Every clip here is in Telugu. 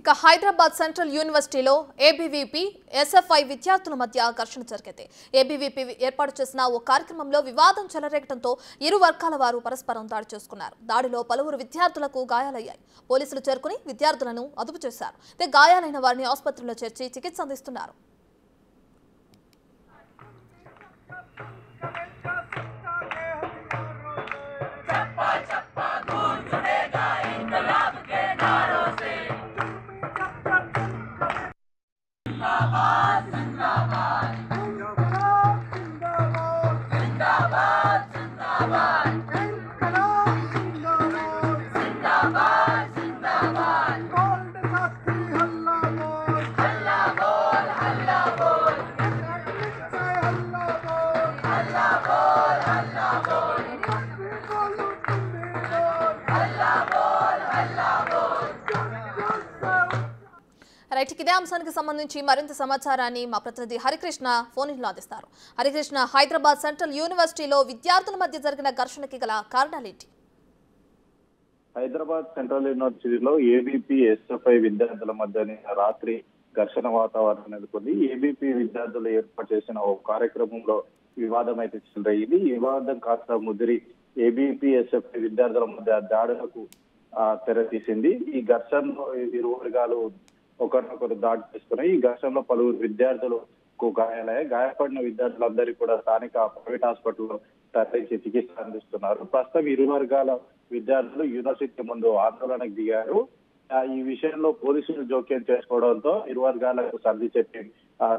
ఇక హైదరాబాద్ సెంట్రల్ యూనివర్సిటీలో ఏబీవీపీ ఎస్ఎఫ్ఐ విద్యార్థుల మధ్య ఘర్షణ జరిగింది. ఏబీవీపీ ఏర్పాటు చేసిన ఓ కార్యక్రమంలో వివాదం చెలరేగడంతో ఇరు వర్గాల వారు పరస్పరం దాడి చేసుకున్నారు. దాడిలో పలువురు విద్యార్థులకు గాయాలయ్యాయి. పోలీసులు చేరుకుని విద్యార్థులను అదుపు చేశారు. గాయాలైన వారిని ఆసుపత్రిలో చేర్చి చికిత్స అందిస్తున్నారు. ఇదే అంశానికి సంబంధించి మరింత సమాచారాన్ని మా ప్రతినిధి హరికృష్ణ ఫోన్ ఇన్లో అందిస్తారు. హరికృష్ణ, హైదరాబాద్ సెంట్రల్ యూనివర్సిటీలో విద్యార్థుల మధ్య జరిగిన ఘర్షణకి గల కారణాలేంటి? హైదరాబాద్ సెంట్రల్ యూనివర్సిటీలో ఏబీపీ ఎస్ఎఫ్ఐ విద్యార్థుల మధ్య రాత్రి ఘర్షణ వాతావరణం నెలకొంది. ఏబీపీ విద్యార్థులు ఏర్పాటు చేసిన ఓ కార్యక్రమంలో వివాదం అయితే చెలరేగింది. ఈ వివాదం కాస్త ముదిరి ఏబీపీ ఎస్ఎఫ్ఐ విద్యార్థుల మధ్య దాడులకు తెరతీసింది. ఈ ఘర్షణలో ఇరు వర్గాలు ఒకరినొకరు దాడి చేసుకున్నాయి. ఈ ఘర్షణలో పలువురు విద్యార్థులకు గాయాలయ్యాయి. గాయపడిన విద్యార్థులందరికీ కూడా స్థానిక ప్రైవేట్ హాస్పిటల్లో తరలించి చికిత్స అందిస్తున్నారు. ప్రస్తుతం ఇరు వర్గాల విద్యార్థులు యూనివర్సిటీ ముందు ఆందోళనకు దిగారు. ఈ విషయంలో పోలీసులు జోక్యం చేసుకోవడంతో ఇరు వర్గాలకు సర్ది చెప్పి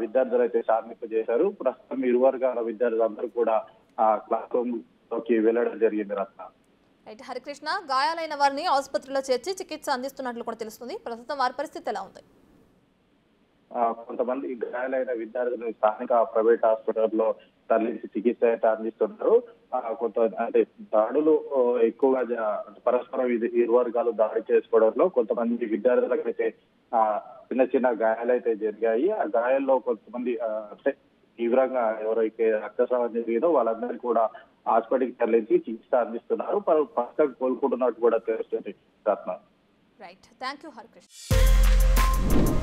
విద్యార్థులు అయితే శాంతింపు చేశారు. ప్రస్తుతం ఇరు వర్గాల విద్యార్థులందరూ కూడా క్లాస్ రూమ్ లోకి వెళ్లడం జరిగింది. రత్న హరికృష్ణ, గాయాలైన వారిని ఆసుపత్రిలో చేర్చి చికిత్స అందిస్తున్నట్లు కూడా తెలుస్తుంది. ప్రస్తుతం వారి పరిస్థితి ఎలా ఉంది? కొంతమంది గాయాలైన విద్యార్థులు స్థానిక ప్రైవేట్ హాస్పిటల్లో తరలించి చికిత్స అయితే అందిస్తున్నారు. అంటే దాడులు ఎక్కువగా పరస్పరం ఇరు వర్గాలు దాడి చేసుకోవడంలో కొంతమంది విద్యార్థులకైతే చిన్న చిన్న గాయాలైతే జరిగాయి. ఆ గాయాల్లో కొంతమంది అంటే తీవ్రంగా ఎవరైతే రక్తస్రావం జరిగిందో వాళ్ళందరికీ కూడా హాస్పిటల్కి తరలించి చికిత్స అందిస్తున్నారు. ప్రస్తుతం కోలుకుంటున్నట్టు కూడా తెలుస్తుంది. Ratna. Right, thank you Harikrishna.